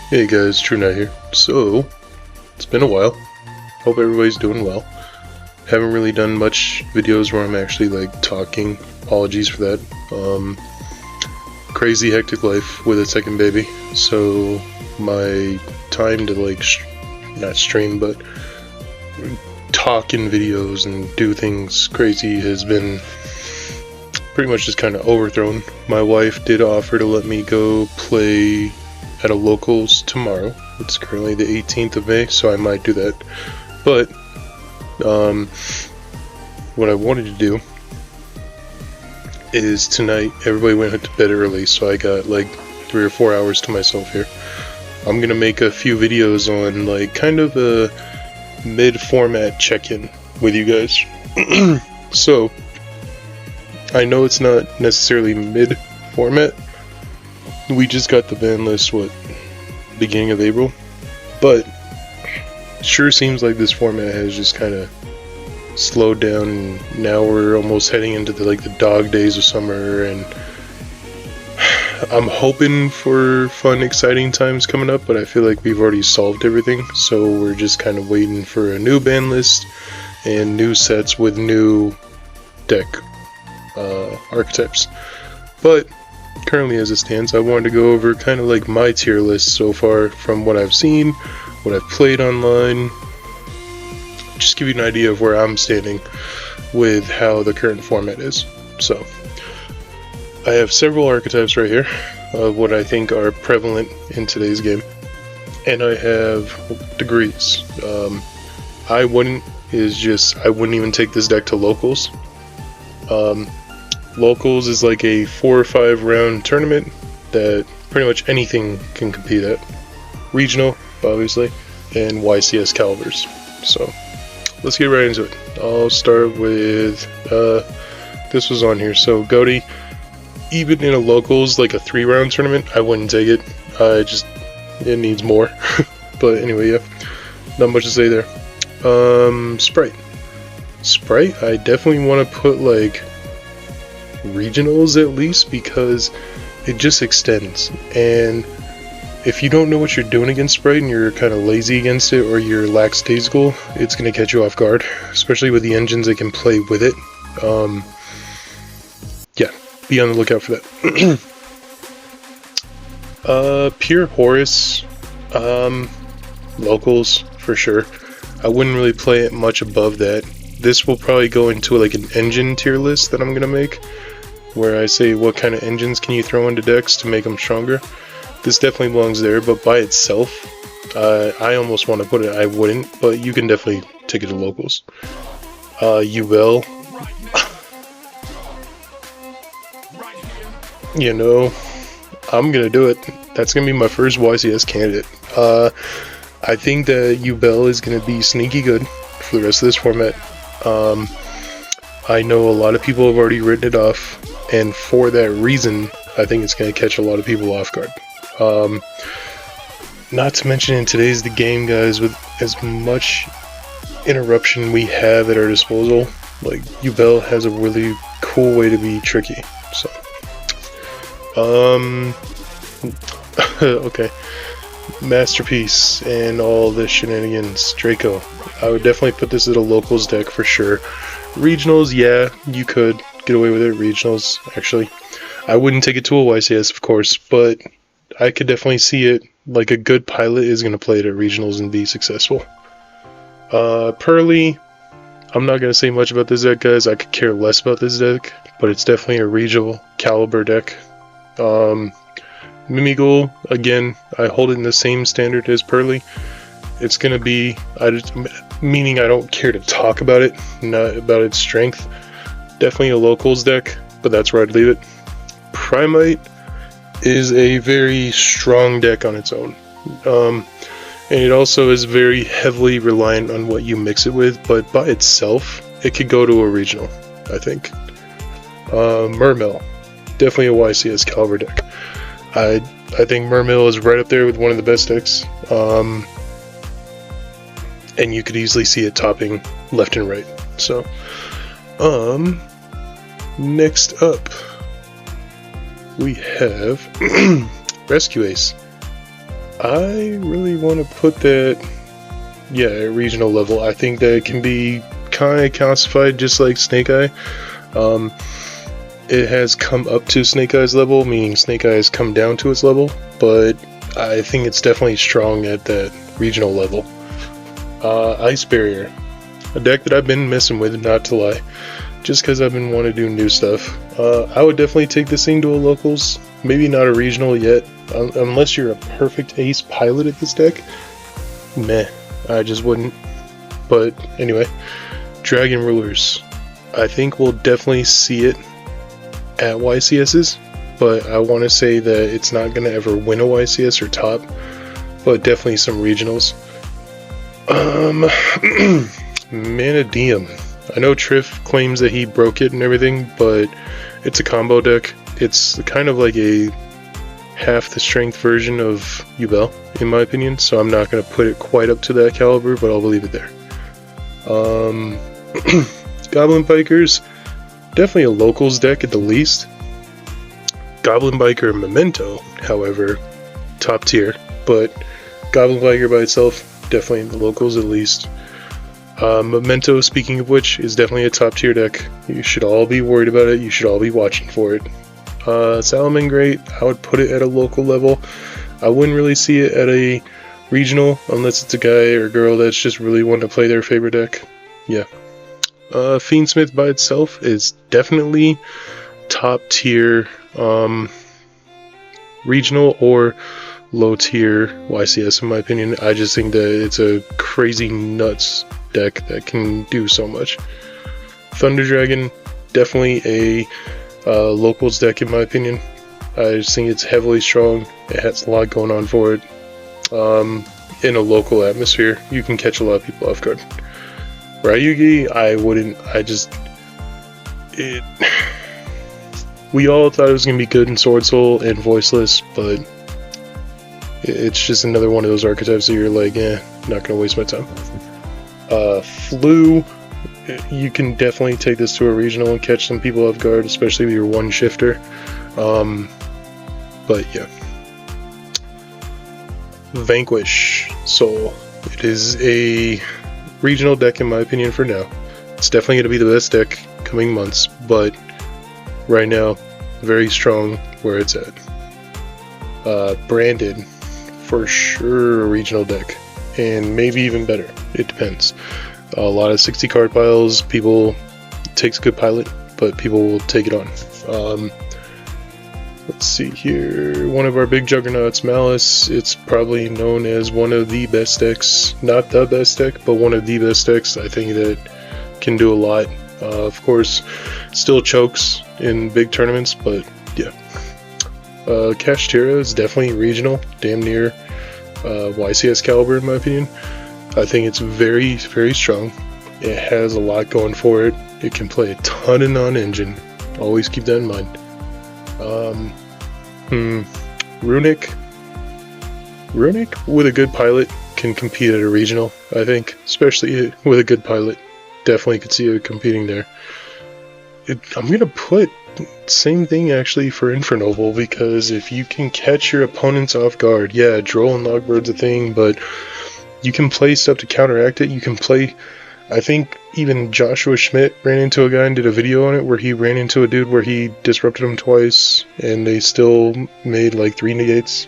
Hey guys, True Knight here. So, it's been a while. Hope everybody's doing well. Haven't really done much videos where I'm actually like talking. Apologies for that. Crazy hectic life with a second baby. So, my time to like, not stream, but talk in videos and do things crazy has been pretty much just kind of overthrown. My wife did offer to let me go play at a locals tomorrow. It's currently the 18th of May, so I might do that. But what I wanted to do is tonight everybody went to bed early, so I got like 3 or 4 hours to myself here. I'm gonna make a few videos on like kind of a mid-format check-in with you guys. So I know it's not necessarily mid-format. We just got the ban list, beginning of April, but it sure seems like this format has just kind of slowed down, and now we're almost heading into the dog days of summer, and I'm hoping for fun, exciting times coming up, but I feel like we've already solved everything, so we're just kind of waiting for a new ban list and new sets with new deck archetypes. But currently, as it stands, I wanted to go over kind of like my tier list so far from what I've seen, what I've played online, just give you an idea of where I'm standing with how the current format is. So I have several archetypes right here of what I think are prevalent in today's game, and I have degrees. I wouldn't even take this deck to locals. Locals is like a 4 or 5 round tournament that pretty much anything can compete at. Regional, obviously, and YCS calibers. So let's get right into it. I'll start with this was on here. So Goaty, even in a locals like a 3 round tournament, I wouldn't take it. It needs more. But anyway, yeah, not much to say there. Sprite, I definitely want to put like regionals at least, because it just extends, and if you don't know what you're doing against Sprite and you're kind of lazy against it, or you're lackadaisical, it's going to catch you off guard, especially with the engines that can play with it. Yeah, be on the lookout for that. Pure Horus, locals for sure. I wouldn't really play it much above that. This will probably go into like an engine tier list that I'm going to make, where I say what kind of engines can you throw into decks to make them stronger. This definitely belongs there, but by itself, I almost want to put it, I wouldn't, but you can definitely take it to locals. UL, you know, I'm going to do it. That's going to be my first YCS candidate. I think that UL is going to be sneaky good for the rest of this format. I know a lot of people have already written it off, and for that reason, I think it's going to catch a lot of people off guard. Not to mention, in today's the game, guys, with as much interruption we have at our disposal, like UL has a really cool way to be tricky. So, okay, Masterpiece and all the shenanigans, Draco. I would definitely put this at a locals deck for sure. Regionals, yeah, you could get away with it. Regionals, actually. I wouldn't take it to a YCS, of course, but I could definitely see it. Like, a good pilot is going to play it at regionals and be successful. Pearly, I'm not going to say much about this deck, guys. I could care less about this deck, but it's definitely a regional caliber deck. Mimigul, again, I hold it in the same standard as Pearly. It's going to be, meaning I don't care to talk about it, not about its strength. Definitely a locals deck, but that's where I'd leave it. Primite is a very strong deck on its own. And it also is very heavily reliant on what you mix it with, but by itself, it could go to a regional, I think. Mermill, definitely a YCS caliber deck. I think Mermill is right up there with one of the best decks. And you could easily see it topping left and right. So, next up, we have Rescue Ace. I really want to put that, yeah, at regional level. I think that it can be kind of calcified just like Snake Eye. It has come up to Snake Eye's level, meaning Snake Eye has come down to its level, but I think it's definitely strong at that regional level. Ice Barrier, a deck that I've been messing with, not to lie, just because I've been wanting to do new stuff. I would definitely take this thing to a locals, maybe not a regional yet, unless you're a perfect ace pilot at this deck. Meh, I just wouldn't. But anyway, Dragon Rulers, I think we'll definitely see it at YCS's, but I want to say that it's not going to ever win a YCS or top, but definitely some regionals. Manadium. I know Triff claims that he broke it and everything, but it's a combo deck. It's kind of like a half the strength version of Yubel, in my opinion, so I'm not going to put it quite up to that caliber, but I'll leave it there. Goblin Bikers, definitely a locals deck at the least. Goblin Biker Memento, however, top tier, but Goblin Biker by itself, definitely in the locals at least. Memento, speaking of which, is definitely a top tier deck. You should all be worried about it, you should all be watching for it. Salamangreat, I would put it at a local level. I wouldn't really see it at a regional, unless it's a guy or girl that's just really wanting to play their favorite deck. Yeah. Fiendsmith by itself is definitely top tier regional or low tier YCS in my opinion. I just think that it's a crazy nuts deck that can do so much. Thunder Dragon, definitely a locals deck in my opinion. I just think it's heavily strong. It has a lot going on for it. In a local atmosphere, you can catch a lot of people off guard. Ryugi, I wouldn't, we all thought it was going to be good in Sword Soul and Voiceless, but it's just another one of those archetypes that you're like, not going to waste my time. Flu, you can definitely take this to a regional and catch some people off guard, especially with your one shifter. But yeah. Vanquish Soul, it is a regional deck in my opinion for now. It's definitely going to be the best deck coming months, but right now, very strong where it's at. Branded, for sure a regional deck, and maybe even better, it depends. A lot of 60 card piles, it takes a good pilot, but people will take it on. Let's see here, one of our big juggernauts, Malice, it's probably known as one of the best decks, not the best deck, but one of the best decks. I think that can do a lot. Of course, still chokes in big tournaments, but yeah. Kashtira is definitely regional, damn near YCS caliber in my opinion. I think it's very, very strong. It has a lot going for it. It can play a ton of non-engine. Always keep that in mind. Runic with a good pilot can compete at a regional, I think, especially with a good pilot. Definitely could see it competing there. I'm gonna put same thing actually for Infernoble, because if you can catch your opponents off guard, yeah, Droll and Logbird's a thing, but you can play stuff to counteract it. You can play, I think even Joshua Schmidt ran into a guy and did a video on it where he ran into a dude where he disrupted him twice and they still made like 3 negates.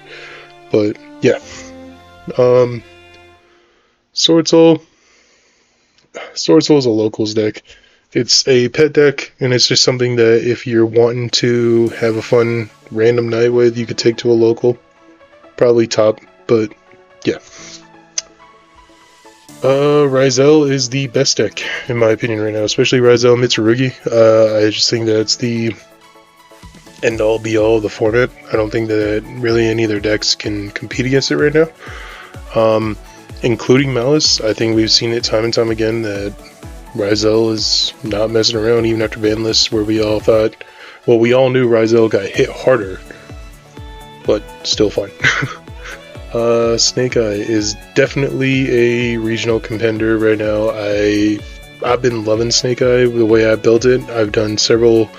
But yeah. Sword Soul is a locals deck. It's a pet deck, and it's just something that if you're wanting to have a fun random night with, you could take to a local. Probably top, but yeah. Ryzel is the best deck, in my opinion, right now, especially Ryzel Mitsurugi. I just think that's the end-all, be-all of the format. I don't think that really any other decks can compete against it right now. Including Malice, I think we've seen it time and time again that Ryzel is not messing around, even after ban lists where we all thought, well, we all knew Ryzel got hit harder, but still fine. Snake Eye is definitely a regional contender right now. I've been loving Snake Eye the way I built it. I've done several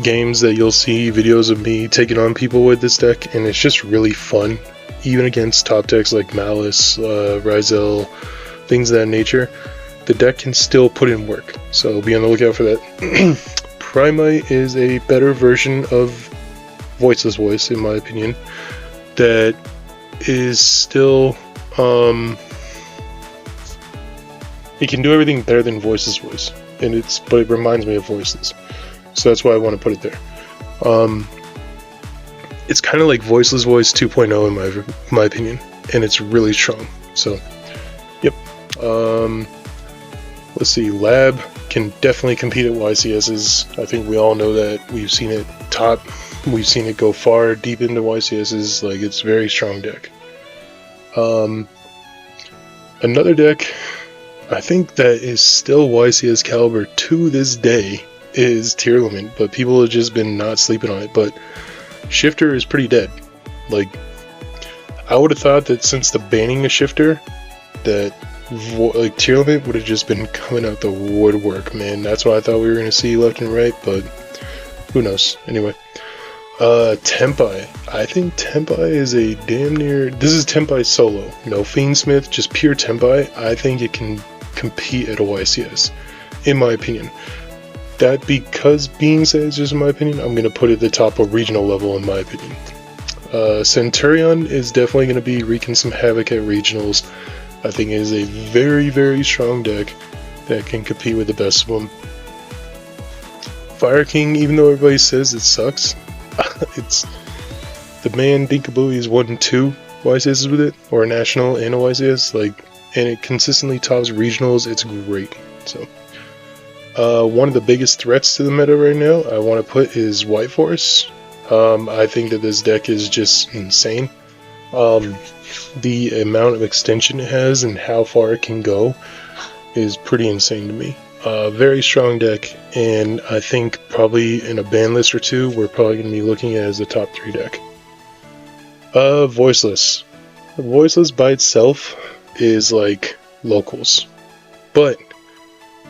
games that you'll see videos of me taking on people with this deck, and it's just really fun. even against top decks like Malice, Ryzel, things of that nature, the deck can still put in work. So be on the lookout for that. Primite is a better version of Voiceless Voice, in my opinion, that is still, it can do everything better than Voiceless Voice, but it reminds me of Voiceless, so that's why I want to put it there. It's kind of like Voiceless Voice 2.0 in my opinion, and it's really strong. So, yep. Let's see. Lab can definitely compete at YCS's. I think we all know that. We've seen it top. We've seen it go far deep into YCS's. Like, it's a very strong deck. Another deck I think that is still YCS caliber to this day is Tier Limit, but people have just been not sleeping on it. But Shifter is pretty dead. Like, I would have thought that since the banning of Shifter, that like Tier Limit would have just been coming out the woodwork, man. That's what I thought we were gonna see left and right, but who knows? Anyway, Tempai. I think Tempai is a damn near. This is Tempai solo, no Fiendsmith, just pure Tempai. I think it can compete at a YCS, in my opinion. That being said, it's just in my opinion, I'm going to put it at the top of regional level, in my opinion. Centurion is definitely going to be wreaking some havoc at regionals. I think it is a very, very strong deck that can compete with the best of them. Fire King, even though everybody says it sucks, it's the man Dinkabooey has won 2 YCSs with it, or a national and a YCS, like, and it consistently tops regionals. It's great. So one of the biggest threats to the meta right now I want to put is White Force. I think that this deck is just insane. The amount of extension it has and how far it can go is pretty insane to me. Very strong deck, and I think probably in a ban list or two we're probably going to be looking at it as a top 3 deck. Voiceless. Voiceless by itself is like locals, but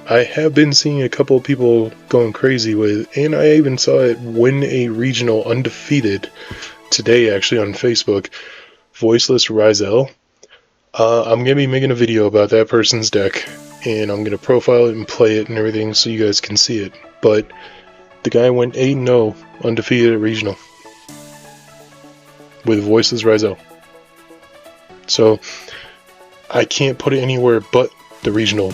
I have been seeing a couple of people going crazy with, and I even saw it win a regional undefeated today actually on Facebook, Voiceless Ryzel. I'm going to be making a video about that person's deck, and I'm going to profile it and play it and everything so you guys can see it. But the guy went 8-0 undefeated at regional with Voiceless Ryzel. So I can't put it anywhere but the regional.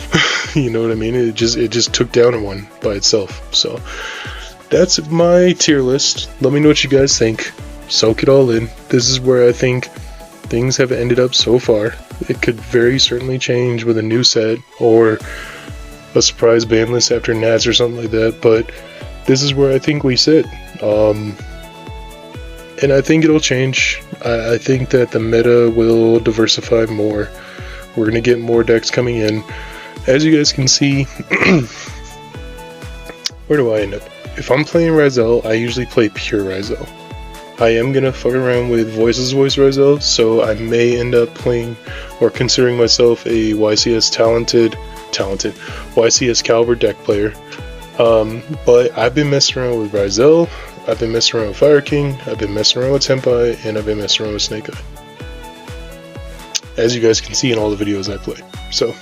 You know what I mean? It just took down a one by itself. So that's my tier list. Let me know what you guys think. Soak it all in. This is where I think things have ended up so far. It could very certainly change with a new set or a surprise ban list after Nats or something like that, but this is where I think we sit. And I think it'll change. I think that the meta will diversify more. We're going to get more decks coming in. As you guys can see, where do I end up? If I'm playing Ryzel, I usually play pure Ryzel. I am going to fuck around with Voiceless Voice Ryzel, so I may end up playing or considering myself a YCS talented YCS caliber deck player. But I've been messing around with Ryzel, I've been messing around with Fire King, I've been messing around with Tempai, and I've been messing around with Snake Eye, as you guys can see in all the videos I play. So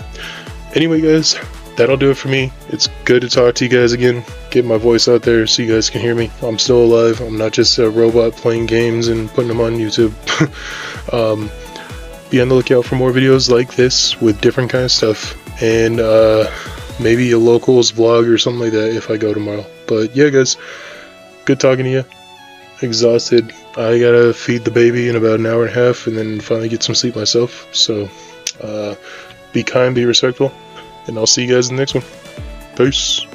anyway guys, that'll do it for me. It's good to talk to you guys again, get my voice out there so you guys can hear me. I'm still alive. I'm not just a robot playing games and putting them on YouTube. Be on the lookout for more videos like this with different kind of stuff, and maybe a locals vlog or something like that if I go tomorrow. But yeah guys, good talking to you. Exhausted. I gotta feed the baby in about an hour and a half and then finally get some sleep myself. So be kind, be respectful, and I'll see you guys in the next one. Peace.